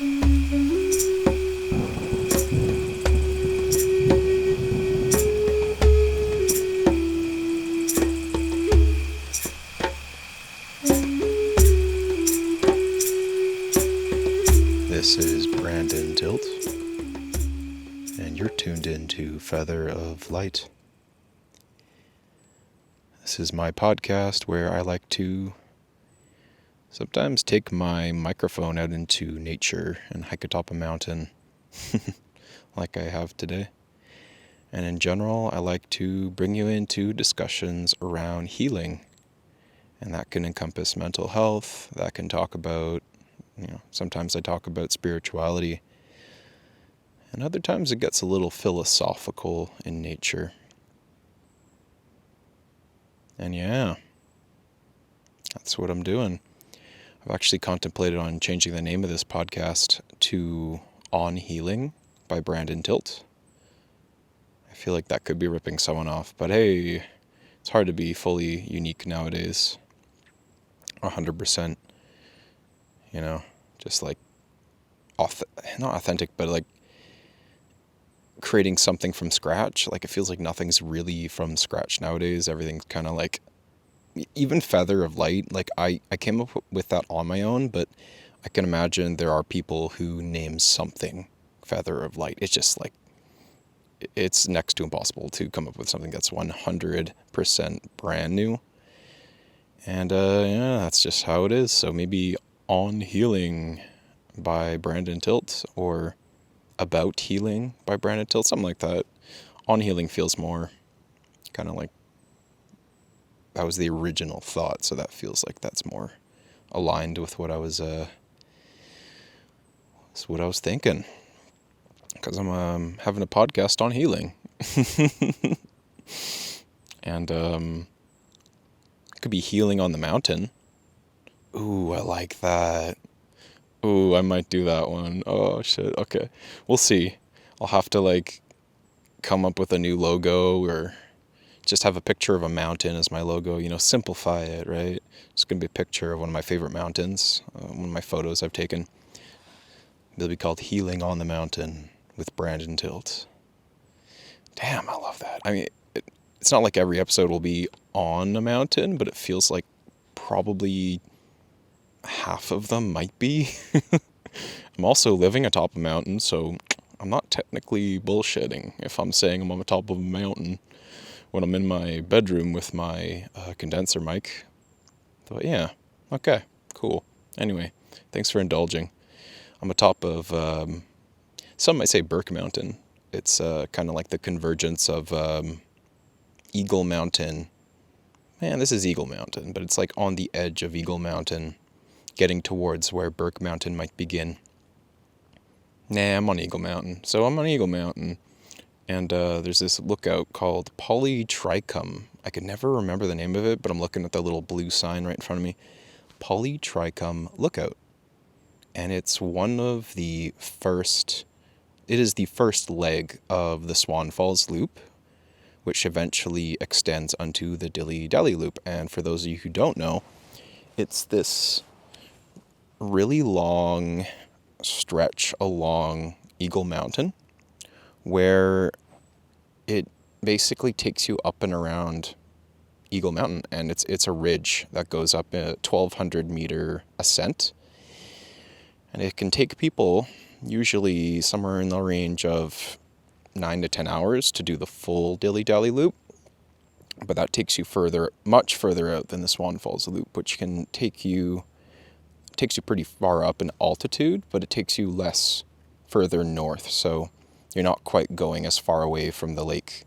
This is Brandon Tilt, and you're tuned into Feather of Light. This is my podcast where I like to sometimes take my microphone out into nature and hike atop a mountain, like I have today. And in general, I like to bring you into discussions around healing, and that can encompass mental health, that can talk about sometimes I talk about spirituality, and other times it gets a little philosophical in nature. And yeah, that's what I'm doing. I've actually contemplated on changing the name of this podcast to On Healing by Brandon Tilt. I feel like that could be ripping someone off, but hey, it's hard to be fully unique nowadays. 100%. Just like, not authentic, but like creating something from scratch. Like, it feels like nothing's really from scratch nowadays. Everything's kind of like, even Feather of Light, like I came up with that on my own, but I can imagine there are people who name something Feather of Light. It's just like, it's next to impossible to come up with something that's 100% brand new. And yeah, that's just how it is. So maybe On Healing by Brandon Tilt, or About Healing by Brandon Tilt, something like that. On Healing feels more kind of like that was the original thought, so that feels like that's more aligned with what I was thinking, because I'm having a podcast on healing. And it could be healing on the mountain. Ooh, I like that. Ooh, I might do that one. Oh, shit. Okay. We'll see. I'll have to, come up with a new logo, or just have a picture of a mountain as my logo. Simplify it, right? It's going to be a picture of one of my favorite mountains, one of my photos I've taken. They'll be called Healing on the Mountain with Brandon Tilt. Damn, I love that. I mean, it's not like every episode will be on a mountain, but it feels like probably half of them might be. I'm also living atop a mountain, so I'm not technically bullshitting if I'm saying I'm on the top of a mountain when I'm in my bedroom with my condenser mic. But yeah, okay, cool. Anyway, thanks for indulging. I'm atop of, some might say Burke Mountain. It's kind of like the convergence of Eagle Mountain. Man, this is Eagle Mountain, but it's like on the edge of Eagle Mountain, getting towards where Burke Mountain might begin. Nah, I'm on Eagle Mountain. So I'm on Eagle Mountain, and there's this lookout called Polytrichum. I could never remember the name of it, but I'm looking at the little blue sign right in front of me. Polytrichum Lookout. And it's it is the first leg of the Swan Falls Loop, which eventually extends onto the Dilly Dally Loop. And for those of you who don't know, it's this really long stretch along Eagle Mountain where it basically takes you up and around Eagle Mountain, and it's a ridge that goes up a 1,200 meter ascent, and it can take people usually somewhere in the range of 9 to 10 hours to do the full Dilly Dally Loop, but that takes you much further out than the Swan Falls Loop, which takes you pretty far up in altitude, but it takes you less further north, so you're not quite going as far away from the lake.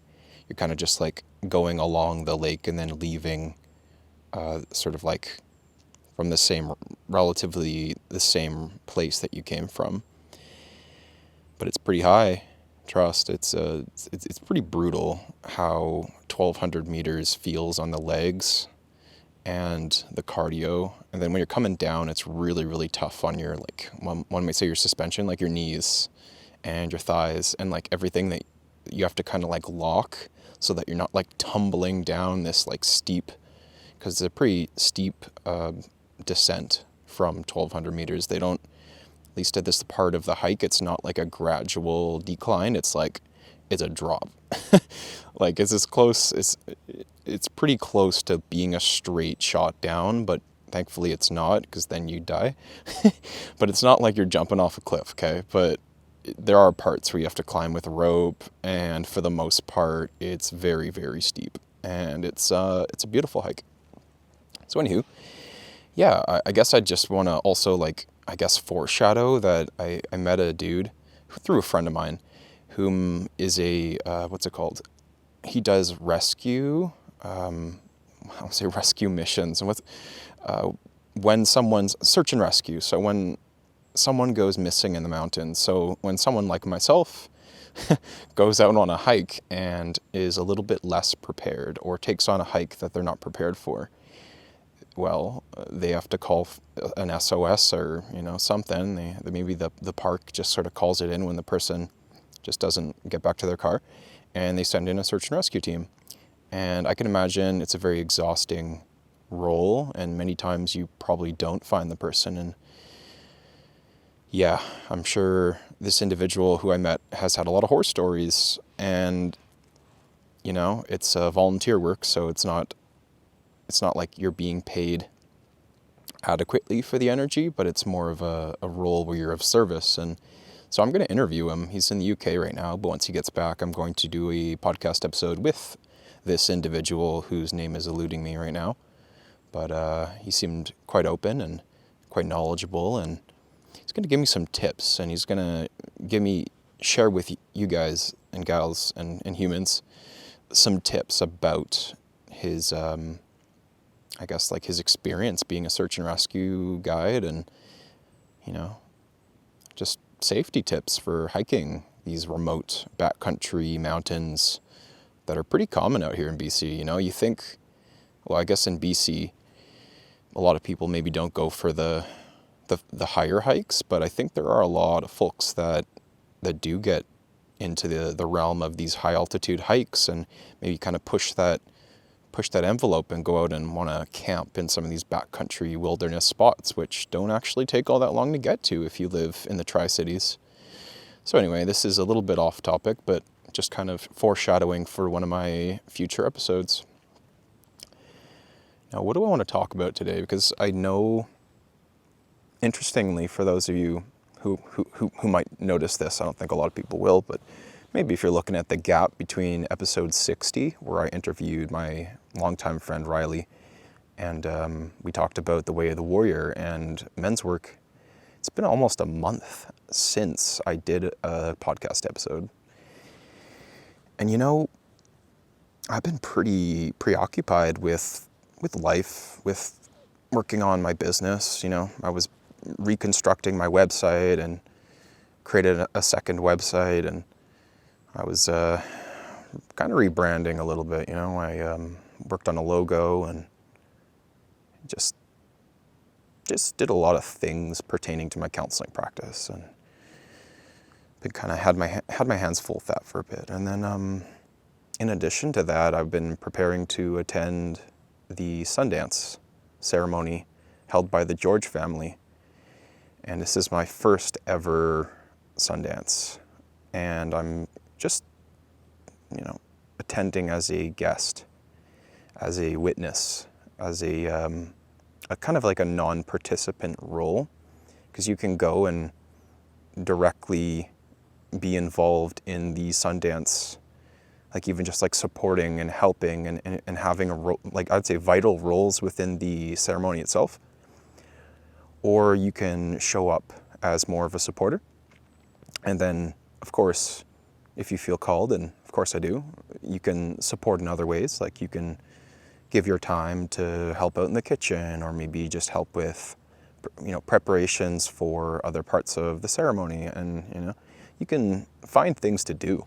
You're kind of just like going along the lake and then leaving sort of like from relatively the same place that you came from. But it's pretty high. Trust, it's pretty brutal how 1,200 meters feels on the legs and the cardio. And then when you're coming down, it's really, really tough on your, one might say your suspension, like your knees and your thighs, and like everything that you have to kind of like lock so that you're not like tumbling down this like steep, because it's a pretty steep descent from 1,200 meters. They don't at least at this part of the hike, it's not like a gradual decline. It's like, it's a drop. Like, it's as close, it's pretty close to being a straight shot down, but thankfully it's not, because then you die. But it's not like you're jumping off a cliff, okay? But there are parts where you have to climb with a rope, and for the most part, it's very, very steep. And it's a beautiful hike. So anywho, yeah, I guess I just want to also, like, I guess foreshadow that I met a dude through a friend of mine whom is a, what's it called? He does rescue, I'll say rescue missions. And when someone's search and rescue. So when someone goes missing in the mountains. So when someone like myself goes out on a hike and is a little bit less prepared, or takes on a hike that they're not prepared for, well, they have to call an SOS or, something. Maybe the park just sort of calls it in when the person just doesn't get back to their car, and they send in a search and rescue team. And I can imagine it's a very exhausting role, and many times you probably don't find the person. And yeah, I'm sure this individual who I met has had a lot of horror stories, and it's volunteer work, so it's not like you're being paid adequately for the energy, but it's more of a role where you're of service. And so I'm going to interview him. He's in the UK right now, but once he gets back, I'm going to do a podcast episode with this individual whose name is eluding me right now. But he seemed quite open and quite knowledgeable, and he's going to give me some tips, and he's going to share with you guys and gals and humans some tips about his, I guess, like his experience being a search and rescue guide, and, just safety tips for hiking these remote backcountry mountains that are pretty common out here in BC. You think, well, I guess in BC, a lot of people maybe don't go for the higher hikes, but I think there are a lot of folks that do get into the realm of these high altitude hikes, and maybe kind of push that envelope and go out and want to camp in some of these backcountry wilderness spots, which don't actually take all that long to get to if you live in the Tri-Cities. So anyway, this is a little bit off topic, but just kind of foreshadowing for one of my future episodes. Now, what do I want to talk about today? Because I know, interestingly, for those of you who might notice this, I don't think a lot of people will, but maybe if you're looking at the gap between episode 60, where I interviewed my longtime friend Riley, and we talked about the way of the warrior and men's work, it's been almost a month since I did a podcast episode. And I've been pretty preoccupied with life, with working on my business. I was reconstructing my website and created a second website, and I was kind of rebranding a little bit. I worked on a logo and just did a lot of things pertaining to my counseling practice, and been kind of had my hands full with that for a bit. And then in addition to that, I've been preparing to attend the Sundance ceremony held by the George family, and this is my first ever Sundance, and I'm just attending as a guest, as a witness, as a kind of like a non-participant role, because you can go and directly be involved in the Sundance, like even just like supporting and helping and having a role, like I'd say vital roles within the ceremony itself, or you can show up as more of a supporter. And then, of course, if you feel called, and of course I do, you can support in other ways. Like you can give your time to help out in the kitchen, or maybe just help with, preparations for other parts of the ceremony. And, you can find things to do.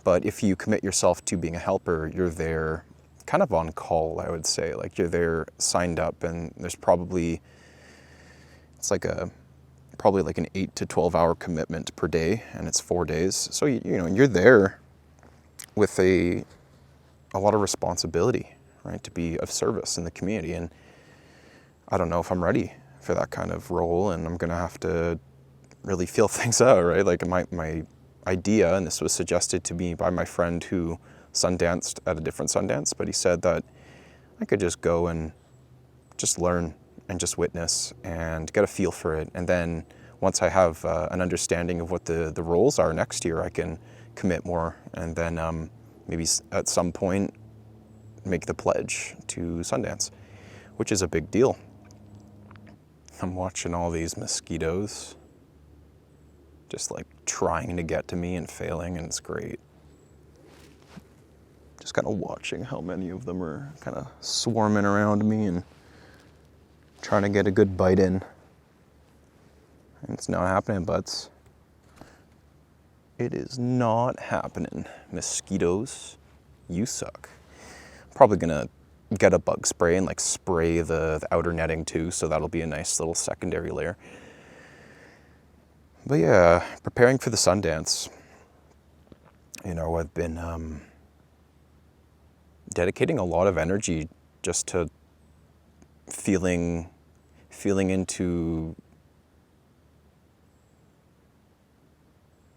But if you commit yourself to being a helper, you're there kind of on call, I would say. Like you're there signed up, and there's probably an 8 to 12 hour commitment per day, and it's 4 days. So, you're there with a lot of responsibility, right, to be of service in the community. And I don't know if I'm ready for that kind of role, and I'm going to have to really feel things out, right? Like my idea, and this was suggested to me by my friend who Sundanced at a different Sundance, but he said that I could just go and just learn and just witness and get a feel for it. And then once I have an understanding of what the roles are next year, I can commit more, and then maybe at some point make the pledge to Sundance, which is a big deal. I'm watching all these mosquitoes just like trying to get to me and failing, and it's great. Just kind of watching how many of them are kind of swarming around me and trying to get a good bite in. And it's not happening, buds. It is not happening. Mosquitoes, you suck. I'm probably gonna get a bug spray and like spray the outer netting too, so that'll be a nice little secondary layer. But yeah, preparing for the Sundance, you know, I've been dedicating a lot of energy just to feeling into,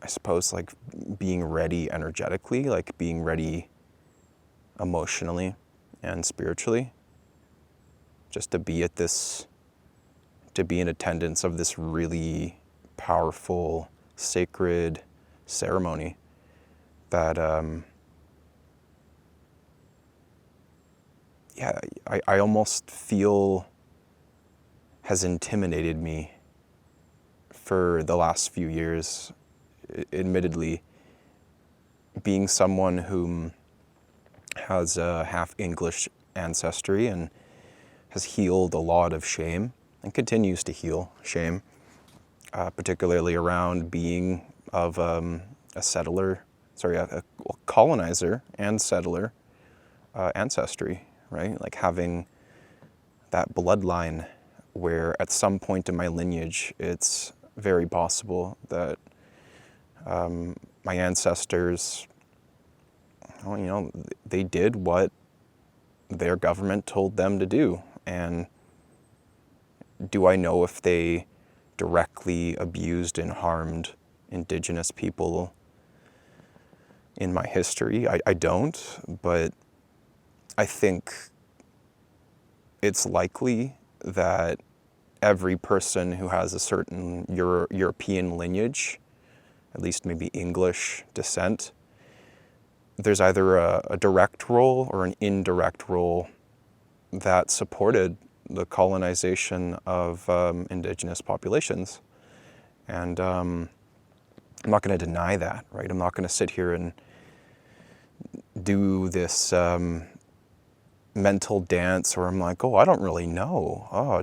I suppose, like being ready energetically, like being ready emotionally and spiritually, just to be at this, to be in attendance of this really powerful, sacred ceremony that, I almost feel has intimidated me for the last few years. Admittedly, being someone who has a half English ancestry and has healed a lot of shame and continues to heal shame, particularly around being of a colonizer and settler ancestry, right? Like having that bloodline where at some point in my lineage, it's very possible that my ancestors, well, you know, they did what their government told them to do. And do I know if they directly abused and harmed Indigenous people in my history? I don't, but I think it's likely that every person who has a certain European lineage, at least maybe English descent, there's either a direct role or an indirect role that supported the colonization of Indigenous populations. And I'm not going to deny that, right? I'm not going to sit here and do this mental dance where I'm like, oh, I don't really know. Oh,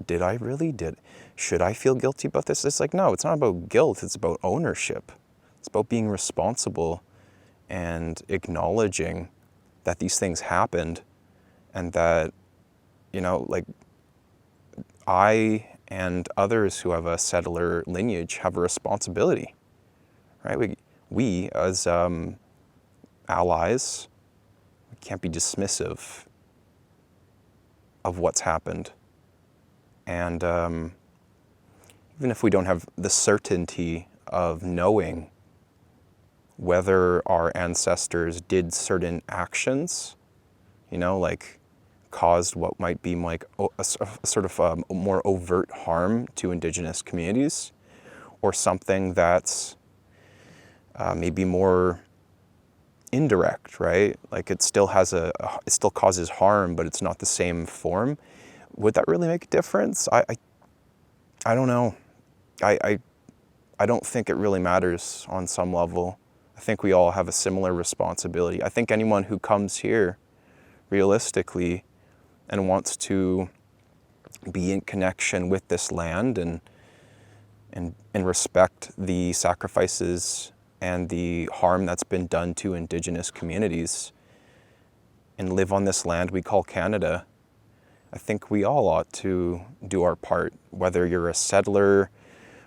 should I feel guilty about this? It's like, no, it's not about guilt. It's about ownership. It's about being responsible and acknowledging that these things happened, and that, you know, like I and others who have a settler lineage have a responsibility, right? We as allies, we can't be dismissive of what's happened. And even if we don't have the certainty of knowing whether our ancestors did certain actions, you know, like caused what might be like a sort of more overt harm to Indigenous communities, or something that's maybe more indirect, right? Like it still it still causes harm, but it's not the same form. Would that really make a difference? I don't know. I don't think it really matters on some level. I think we all have a similar responsibility. I think anyone who comes here realistically and wants to be in connection with this land and respect the sacrifices and the harm that's been done to Indigenous communities and live on this land we call Canada, I think we all ought to do our part, whether you're a settler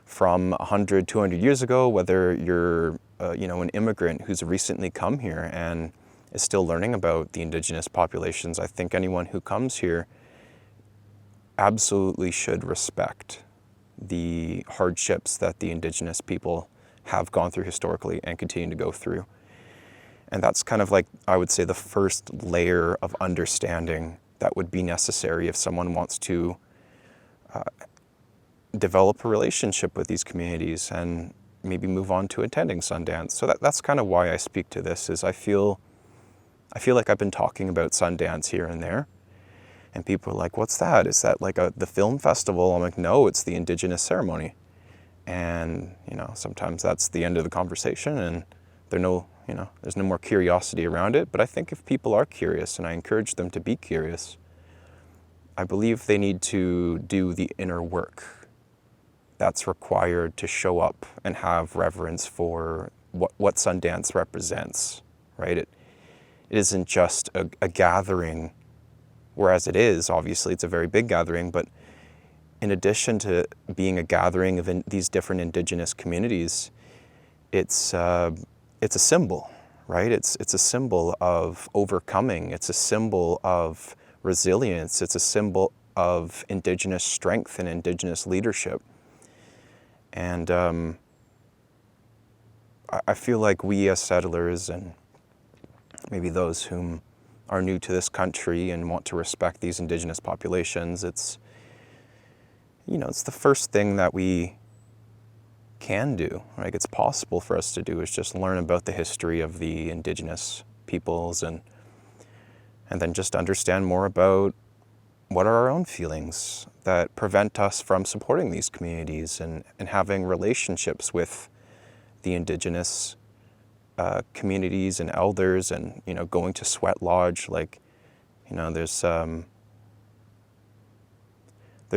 from 100, 200 years ago, whether you're an immigrant who's recently come here and is still learning about the Indigenous populations. I think anyone who comes here absolutely should respect the hardships that the Indigenous people have gone through historically and continue to go through. And that's kind of like, I would say, the first layer of understanding that would be necessary if someone wants to develop a relationship with these communities and maybe move on to attending Sundance. So that's kind of why I speak to this, is I feel like I've been talking about Sundance here and there. And people are like, what's that? Is that like the film festival? I'm like, no, it's the Indigenous ceremony. And, sometimes that's the end of the conversation and there's no more curiosity around it. But I think if people are curious, and I encourage them to be curious, I believe they need to do the inner work that's required to show up and have reverence for what Sundance represents, right? It isn't just a gathering, whereas it is, obviously, it's a very big gathering, but in addition to being a gathering of these different Indigenous communities, it's a symbol, right? It's a symbol of overcoming. It's a symbol of resilience. It's a symbol of Indigenous strength and Indigenous leadership. And I feel like we as settlers, and maybe those whom are new to this country and want to respect these Indigenous populations, it's the first thing that we can do, like it's possible for us to do, is just learn about the history of the Indigenous peoples and then just understand more about what are our own feelings that prevent us from supporting these communities and having relationships with the Indigenous communities and elders, and going to Sweat Lodge. Like, there's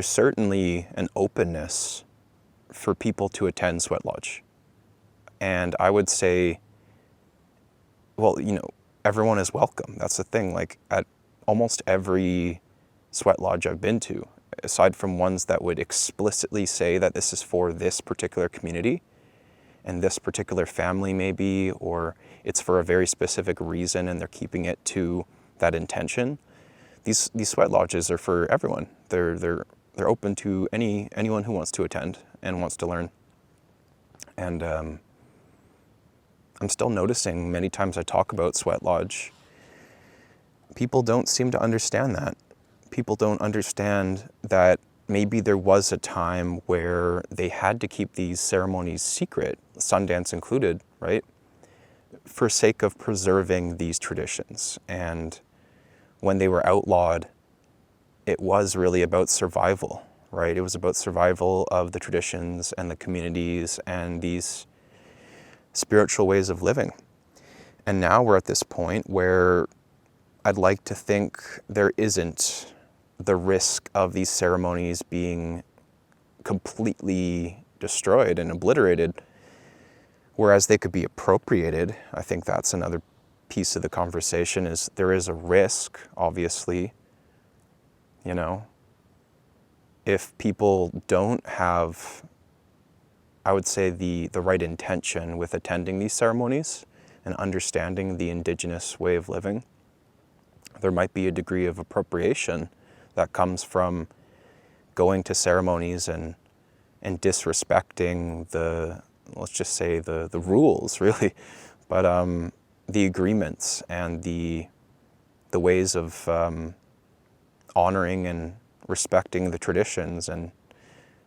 certainly an openness for people to attend Sweat Lodge. And I would say, well, everyone is welcome. That's the thing. Like, at almost every Sweat Lodge I've been to, aside from ones that would explicitly say that this is for this particular community and this particular family maybe, or it's for a very specific reason and they're keeping it to that intention, these Sweat Lodges are for everyone. They're open to anyone who wants to attend and wants to learn. And I'm still noticing many times I talk about Sweat Lodge, people don't seem to understand that. People don't understand that maybe there was a time where they had to keep these ceremonies secret, Sundance included, right? For sake of preserving these traditions. And when they were outlawed, it was really about survival, right? It was about survival of the traditions and the communities and these spiritual ways of living. And now we're at this point where I'd like to think there isn't the risk of these ceremonies being completely destroyed and obliterated, whereas they could be appropriated. I think that's another piece of the conversation, is there is a risk, obviously, if people don't have, I would say, the right intention with attending these ceremonies and understanding the Indigenous way of living, there might be a degree of appropriation that comes from going to ceremonies and disrespecting let's just say the rules, really, but the agreements and the ways of honoring and respecting the traditions, and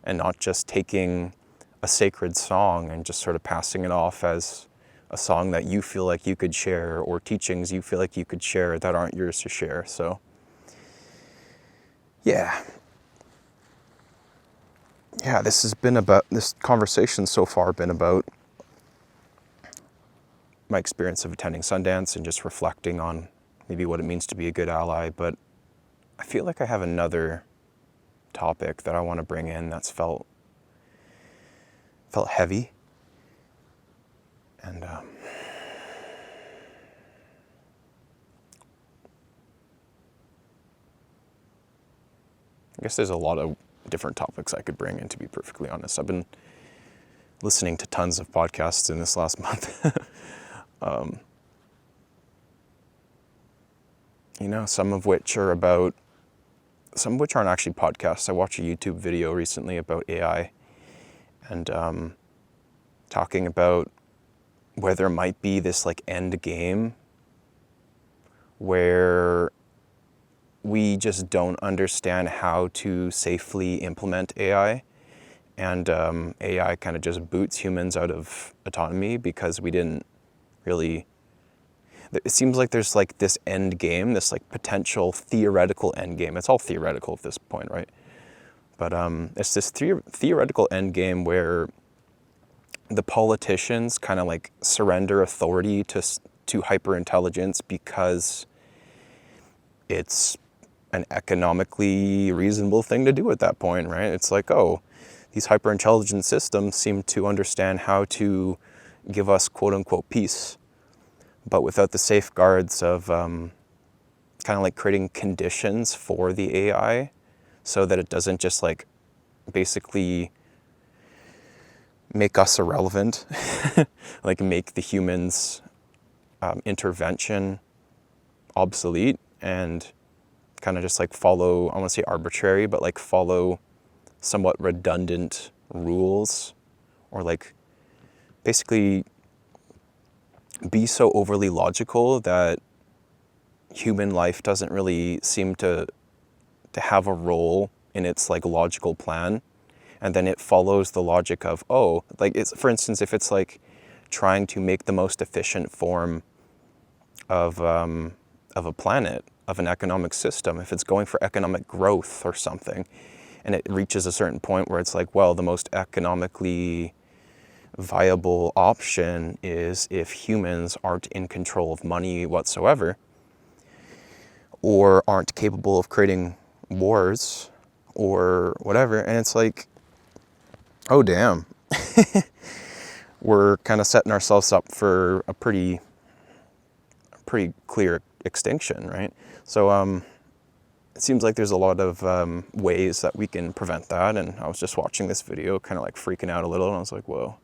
not just taking a sacred song and just sort of passing it off as a song that you feel like you could share, or teachings you feel like you could share that aren't yours to share. So yeah, this conversation so far been about my experience of attending Sundance and just reflecting on maybe what it means to be a good ally. But I feel like I have another topic that I want to bring in that's felt heavy. And I guess there's a lot of different topics I could bring in, to be perfectly honest. I've been listening to tons of podcasts in this last month. Some of which aren't actually podcasts. I watched a YouTube video recently about AI and talking about where there might be this like end game where we just don't understand how to safely implement AI, and AI kind of just boots humans out of autonomy because we didn't really. It seems like there's like this end game, this like potential theoretical end game. It's all theoretical at this point, right? But it's this theoretical end game where the politicians kind of like surrender authority to hyperintelligence because it's an economically reasonable thing to do at that point, right? It's like, oh, these hyperintelligent systems seem to understand how to give us quote unquote peace, but without the safeguards of kind of like creating conditions for the AI so that it doesn't just like basically make us irrelevant, like make the humans' intervention obsolete and kind of just like follow, I want to say arbitrary, but like follow somewhat redundant rules, or like basically be so overly logical that human life doesn't really seem to have a role in its like logical plan. And then it follows the logic of, oh, like it's, for instance, if it's like trying to make the most efficient form of a planet, of an economic system, if it's going for economic growth or something, and it reaches a certain point where it's like, well, the most economically viable option is if humans aren't in control of money whatsoever, or aren't capable of creating wars or whatever. And it's like, oh damn, we're kind of setting ourselves up for a pretty clear extinction, right? So it seems like there's a lot of ways that we can prevent that. And I was just watching this video, kind of like freaking out a little, and I was like, whoa.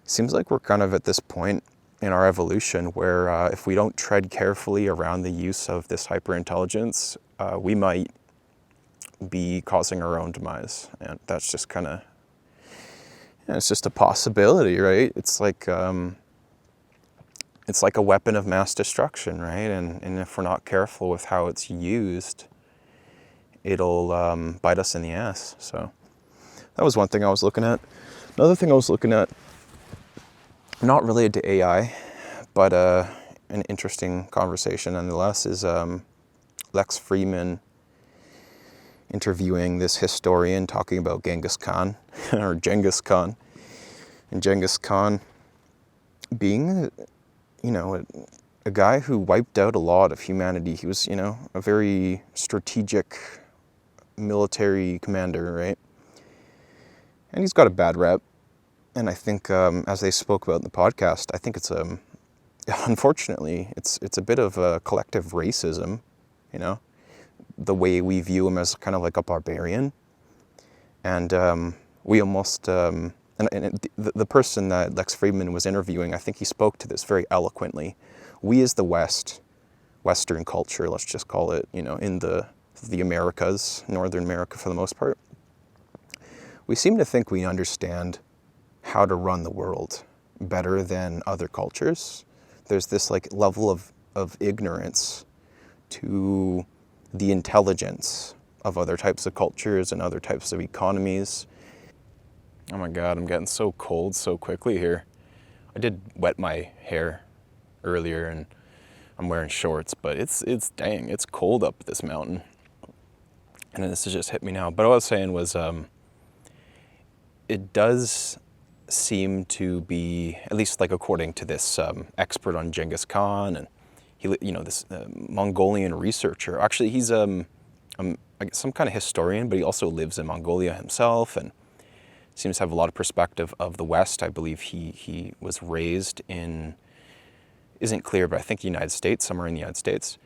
Seems like we're kind of at this point in our evolution where if we don't tread carefully around the use of this hyperintelligence, we might be causing our own demise. And that's just kind of, it's just a possibility, right? It's like a weapon of mass destruction, right? And if we're not careful with how it's used, it'll bite us in the ass. So that was one thing I was looking at. Another thing I was looking at, not related to AI, but an interesting conversation nonetheless, is Lex Fridman interviewing this historian talking about Genghis Khan, or Genghis Khan. And Genghis Khan being, a guy who wiped out a lot of humanity. He was, a very strategic military commander, right? And he's got a bad rep. And I think, as they spoke about in the podcast, I think it's unfortunately, it's a bit of a collective racism, the way we view him as kind of like a barbarian. And we almost, the person that Lex Fridman was interviewing, I think he spoke to this very eloquently. We as the West, Western culture, let's just call it, in the Americas, Northern America for the most part, we seem to think we understand how to run the world better than other cultures. There's this like level of ignorance to the intelligence of other types of cultures and other types of economies. Oh my God, I'm getting so cold so quickly here. I did wet my hair earlier and I'm wearing shorts, but it's dang, it's cold up this mountain. And this has just hit me now. But what I was saying was, it does seem to be, at least like according to this expert on Genghis Khan, and he, this Mongolian researcher. Actually, he's I guess some kind of historian, but he also lives in Mongolia himself, and seems to have a lot of perspective of the West. I believe he was raised in, isn't clear, but I think the United States, somewhere in the United States,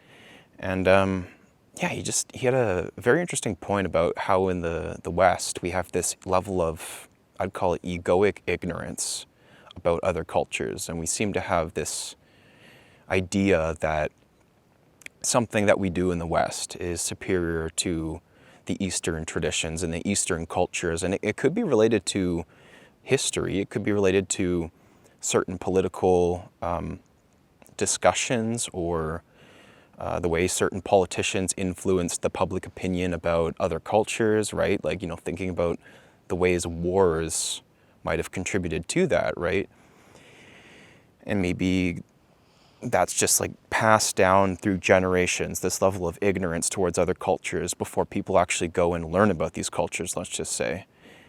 and yeah, he had a very interesting point about how in the West we have this level of, I'd call it egoic ignorance about other cultures. And we seem to have this idea that something that we do in the West is superior to the Eastern traditions and the Eastern cultures. And it could be related to history. It could be related to certain political discussions, or the way certain politicians influence the public opinion about other cultures, right? Like, thinking about the ways wars might have contributed to that, right? And maybe that's just like passed down through generations, this level of ignorance towards other cultures before people actually go and learn about these cultures, let's just say.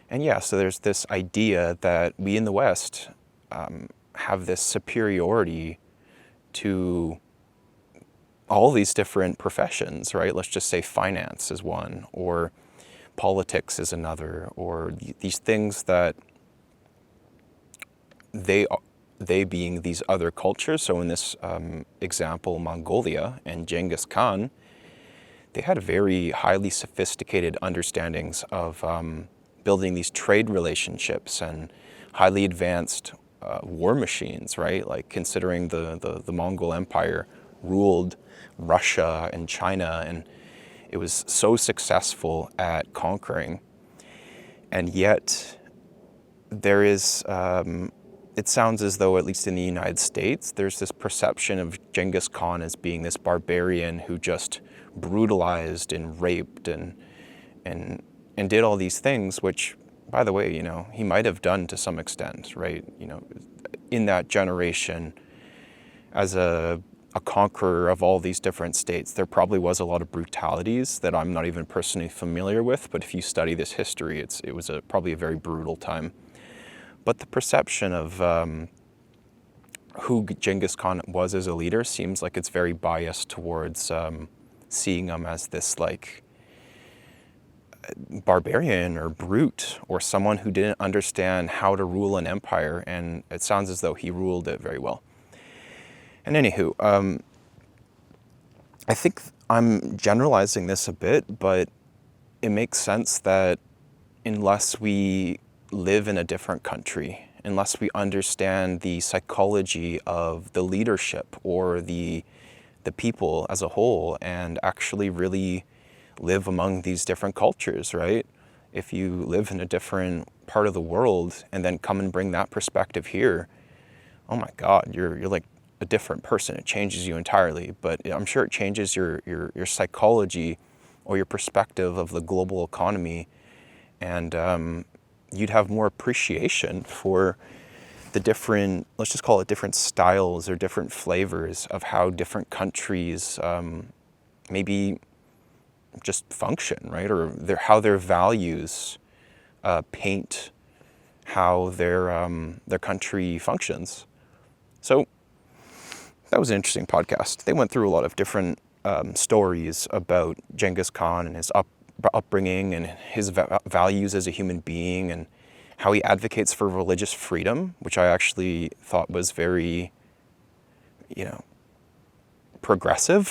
And yeah, so there's this idea that we in the West have this superiority to all these different professions, right? Let's just say finance is one, or politics is another, or these things that they being these other cultures. So in this example, Mongolia and Genghis Khan, they had very highly sophisticated understandings of building these trade relationships and highly advanced war machines, right? Like, considering the Mongol Empire ruled Russia and China, and it was so successful at conquering. And yet there is, it sounds as though, at least in the United States, there's this perception of Genghis Khan as being this barbarian who just brutalized and raped and did all these things, which, by the way, he might have done to some extent, right? In that generation, as a conqueror of all these different states, there probably was a lot of brutalities that I'm not even personally familiar with, but if you study this history, it was probably a very brutal time. But the perception of who Genghis Khan was as a leader seems like it's very biased towards seeing him as this like barbarian or brute, or someone who didn't understand how to rule an empire, and it sounds as though he ruled it very well. And anywho, I think I'm generalizing this a bit, but it makes sense that unless we live in a different country, unless we understand the psychology of the leadership or the people as a whole, and actually really live among these different cultures, right? If you live in a different part of the world and then come and bring that perspective here, oh my God, you're like a different person. It changes you entirely. But I'm sure it changes your psychology or your perspective of the global economy, and you'd have more appreciation for the different, let's just call it different styles or different flavors of how different countries maybe just function, right? Or how their values paint how their country functions. So that was an interesting podcast. They went through a lot of different stories about Genghis Khan and his upbringing and his values as a human being, and how he advocates for religious freedom, which I actually thought was very, progressive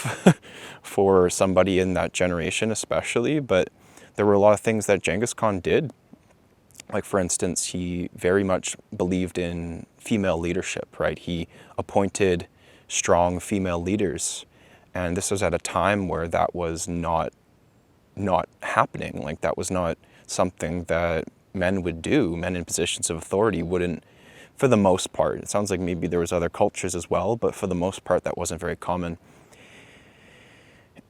for somebody in that generation especially. But there were a lot of things that Genghis Khan did. Like, for instance, he very much believed in female leadership, right? He appointed strong female leaders. And this was at a time where that was not happening. Like, that was not something that men would do. Men in positions of authority wouldn't, for the most part. It sounds like maybe there was other cultures as well, but for the most part, that wasn't very common.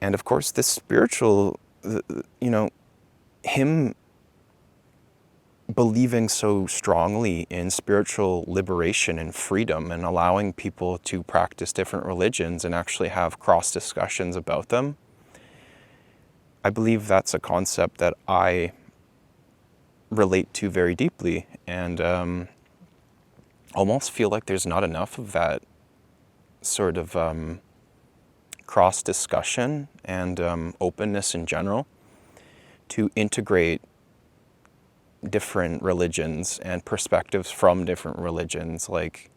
And of course, this spiritual, him believing so strongly in spiritual liberation and freedom, and allowing people to practice different religions and actually have cross discussions about them, I believe that's a concept that I relate to very deeply, and almost feel like there's not enough of that sort of cross discussion and openness in general to integrate different religions and perspectives from different religions. Like,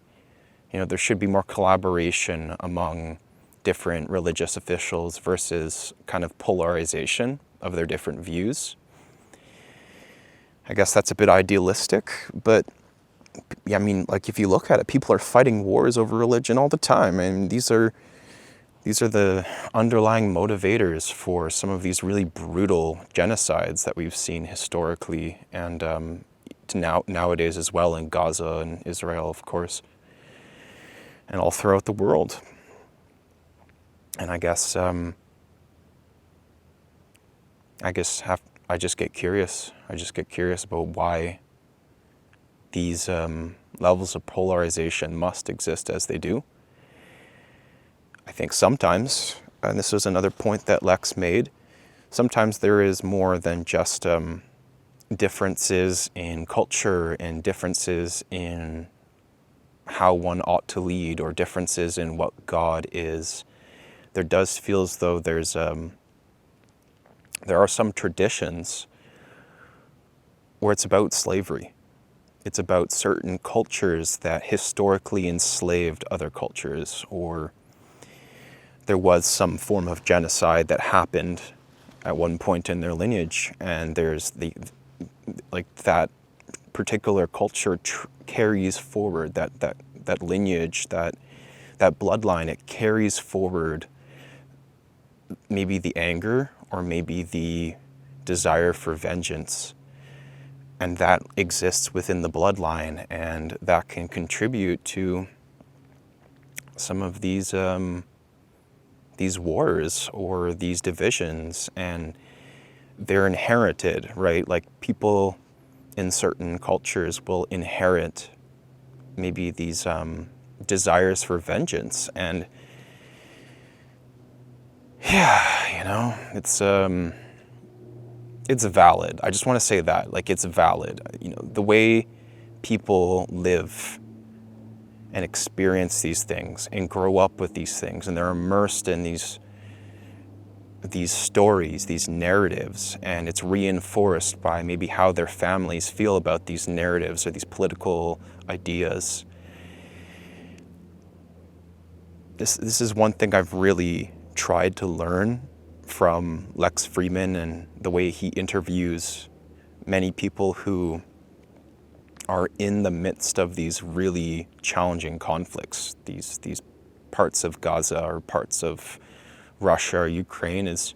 there should be more collaboration among different religious officials versus kind of polarization of their different views. I guess that's a bit idealistic, but yeah, I mean, like, if you look at it, people are fighting wars over religion all the time. And these are These are the underlying motivators for some of these really brutal genocides that we've seen historically, and nowadays as well, in Gaza and Israel, of course, and all throughout the world. And I just get curious. I just get curious about why these levels of polarization must exist as they do. I think sometimes, and this was another point that Lex made, sometimes there is more than just differences in culture and differences in how one ought to lead, or differences in what God is. There does feel as though there are some traditions where it's about slavery. It's about certain cultures that historically enslaved other cultures, or there was some form of genocide that happened at one point in their lineage, and there's that particular culture carries forward that lineage, that bloodline. It carries forward maybe the anger, or maybe the desire for vengeance, and that exists within the bloodline, and that can contribute to some of these wars or these divisions, and they're inherited, right? Like, people in certain cultures will inherit maybe these desires for vengeance, and it's valid. I just want to say that, like, it's valid. The way people live and experience these things and grow up with these things, and they're immersed in these stories, these narratives, and it's reinforced by maybe how their families feel about these narratives or these political ideas. This is one thing I've really tried to learn from Lex Fridman, and the way he interviews many people who are in the midst of these really challenging conflicts, these parts of Gaza or parts of Russia or Ukraine, is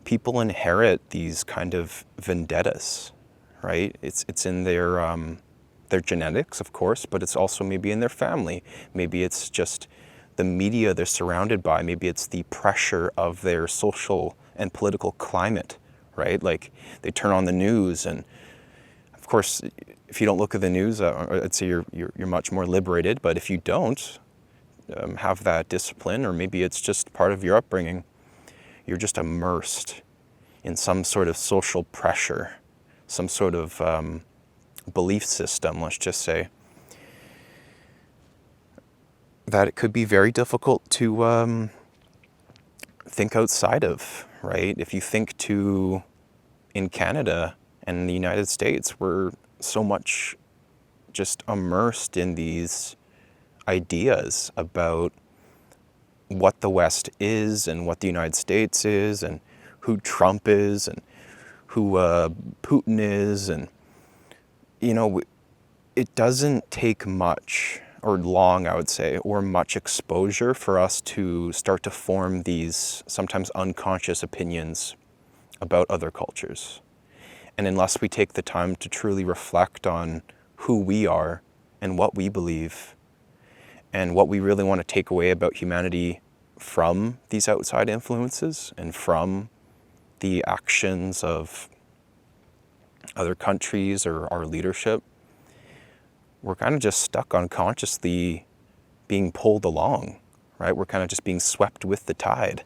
people inherit these kind of vendettas, right? It's in their genetics, of course, but it's also maybe in their family. Maybe it's just the media they're surrounded by. Maybe it's the pressure of their social and political climate, right? Like, they turn on the news, and of course, if you don't look at the news, I'd say you're much more liberated. But if you don't have that discipline, or maybe it's just part of your upbringing, you're just immersed in some sort of social pressure, some sort of belief system, let's just say, that it could be very difficult to think outside of, right? If you think in Canada and the United States, we're so much just immersed in these ideas about what the West is, and what the United States is, and who Trump is, and who Putin is. And, it doesn't take much, or long, I would say, or much exposure for us to start to form these sometimes unconscious opinions about other cultures. And unless we take the time to truly reflect on who we are and what we believe and what we really want to take away about humanity from these outside influences and from the actions of other countries or our leadership, we're kind of just stuck unconsciously being pulled along, right? We're kind of just being swept with the tide.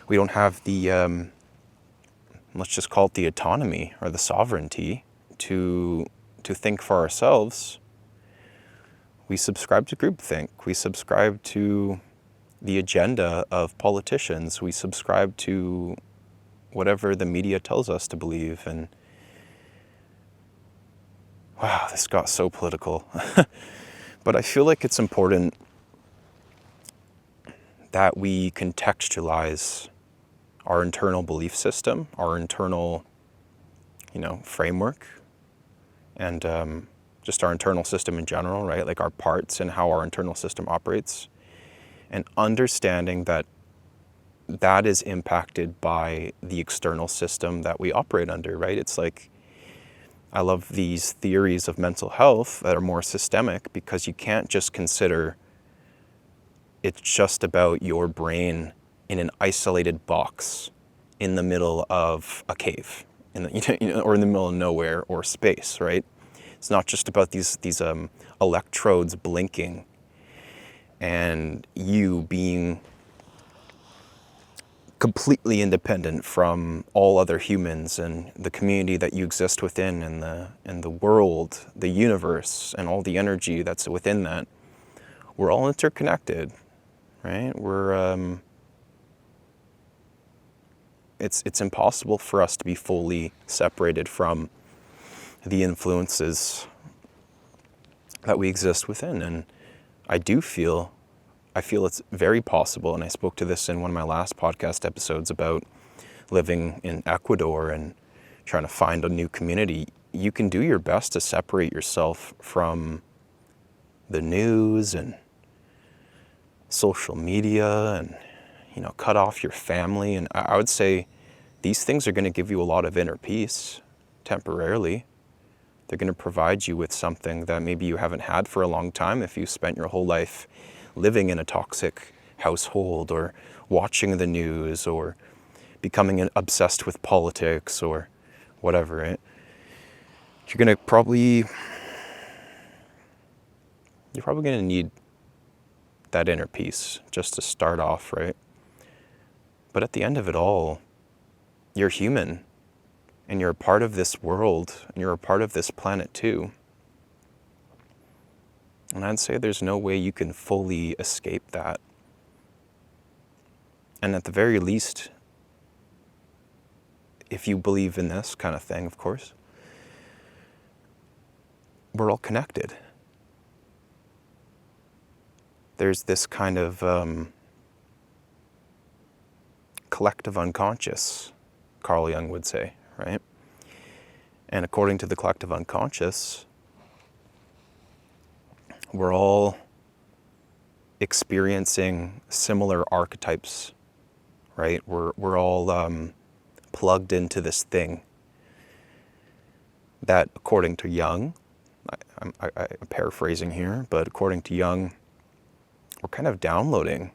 We don't have the let's just call it the autonomy or the sovereignty to think for ourselves. We subscribe to groupthink. We subscribe to the agenda of politicians. We subscribe to whatever the media tells us to believe. And wow, this got so political. But I feel like it's important that we contextualize our internal belief system, our internal, framework, and just our internal system in general, right? Like our parts and how our internal system operates, and understanding that that is impacted by the external system that we operate under, right? It's like, I love these theories of mental health that are more systemic, because you can't just consider it's just about your brain in an isolated box in the middle of a cave, or in the middle of nowhere or space, right? It's not just about these electrodes blinking and you being completely independent from all other humans and the community that you exist within, and the world, the universe, and all the energy that's within that. We're all interconnected, right? It's impossible for us to be fully separated from the influences that we exist within. And I feel it's very possible, and I spoke to this in one of my last podcast episodes about living in Ecuador and trying to find a new community. You can do your best to separate yourself from the news and social media, and cut off your family. And I would say these things are going to give you a lot of inner peace temporarily. They're going to provide you with something that maybe you haven't had for a long time if you spent your whole life living in a toxic household, or watching the news, or becoming obsessed with politics, or whatever, right? You're probably going to need that inner peace just to start off, right? But at the end of it all, you're human, and you're a part of this world, and you're a part of this planet too. And I'd say there's no way you can fully escape that. And at the very least, if you believe in this kind of thing, of course, we're all connected. There's this kind of collective unconscious, Carl Jung would say, right? And according to the collective unconscious, we're all experiencing similar archetypes, right? We're all plugged into this thing that, according to Jung, I'm paraphrasing here, but according to Jung, we're kind of downloading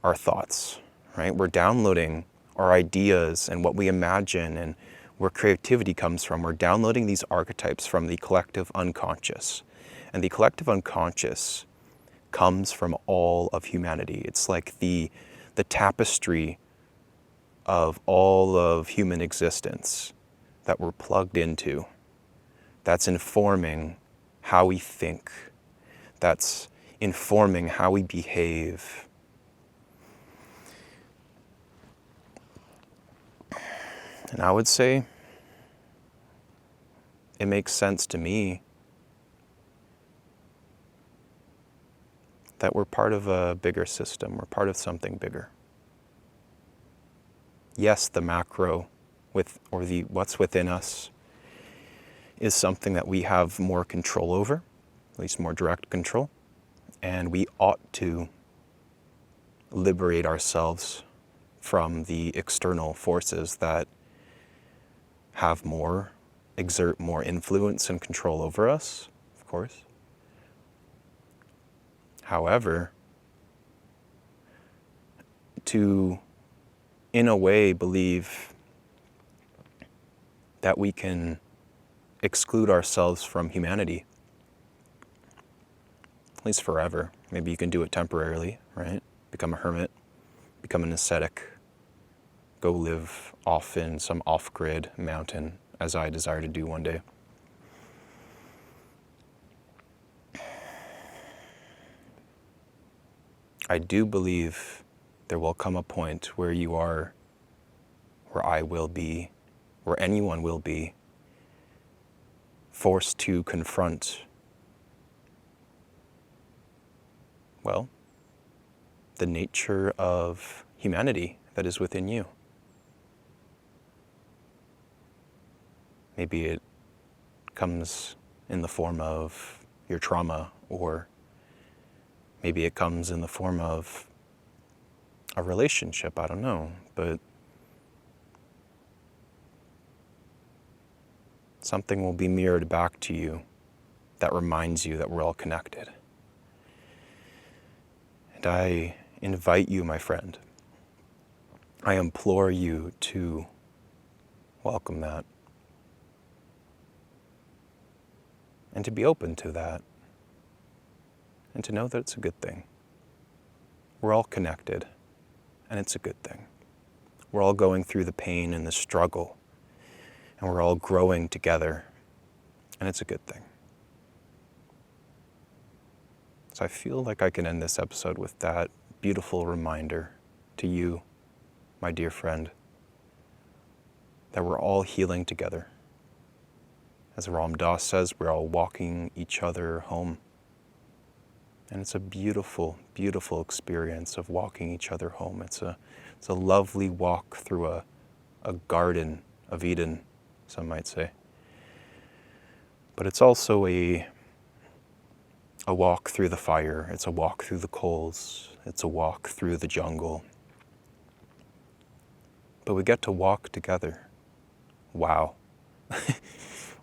our thoughts, right? We're downloading our ideas and what we imagine and where creativity comes from. We're downloading these archetypes from the collective unconscious. And the collective unconscious comes from all of humanity. It's like the tapestry of all of human existence that we're plugged into. That's informing how we think. That's informing how we behave. And I would say it makes sense to me that we're part of a bigger system. We're part of something bigger. Yes, the macro what's within us is something that we have more control over, at least more direct control, and we ought to liberate ourselves from the external forces that exert more influence and control over us, of course. However, to, in a way, believe that we can exclude ourselves from humanity, at least forever. Maybe you can do it temporarily, right? Become a hermit, become an ascetic, go live off in some off-grid mountain, as I desire to do one day. I do believe there will come a point where you are, where I will be, where anyone will be, forced to confront, well, the nature of humanity that is within you. Maybe it comes in the form of your trauma, or maybe it comes in the form of a relationship, I don't know, but something will be mirrored back to you that reminds you that we're all connected. And I invite you, my friend, I implore you to welcome that and to be open to that and to know that it's a good thing. We're all connected, and it's a good thing. We're all going through the pain and the struggle, and we're all growing together, and it's a good thing. So I feel like I can end this episode with that beautiful reminder to you, my dear friend, that we're all healing together. As Ram Dass says, we're all walking each other home. And it's a beautiful, beautiful experience of walking each other home. It's a lovely walk through a garden of Eden, some might say. But it's also a walk through the fire. It's a walk through the coals. It's a walk through the jungle. But we get to walk together. Wow.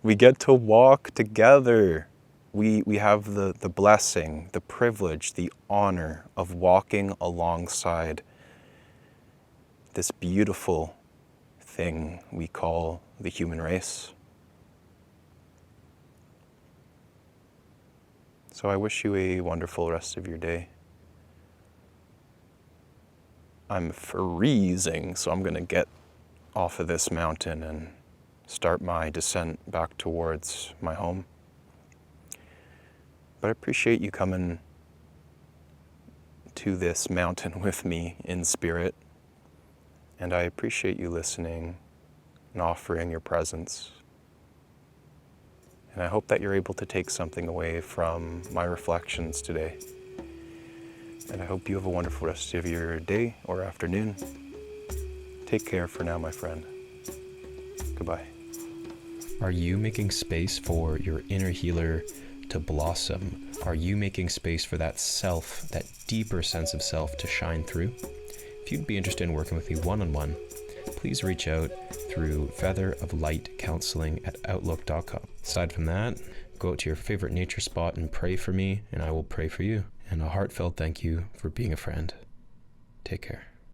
We get to walk together. We have the blessing, the privilege, the honor of walking alongside this beautiful thing we call the human race. So I wish you a wonderful rest of your day. I'm freezing, so I'm going to get off of this mountain and start my descent back towards my home. But I appreciate you coming to this mountain with me in spirit. And I appreciate you listening and offering your presence. And I hope that you're able to take something away from my reflections today. And I hope you have a wonderful rest of your day or afternoon. Take care for now, my friend. Goodbye. Are you making space for your inner healer to blossom? Are you making space for that self, that deeper sense of self to shine through? If you'd be interested in working with me one-on-one, please reach out through featheroflightcounseling@outlook.com. Aside from that, go out to your favorite nature spot and pray for me, and I will pray for you. And a heartfelt thank you for being a friend. Take care.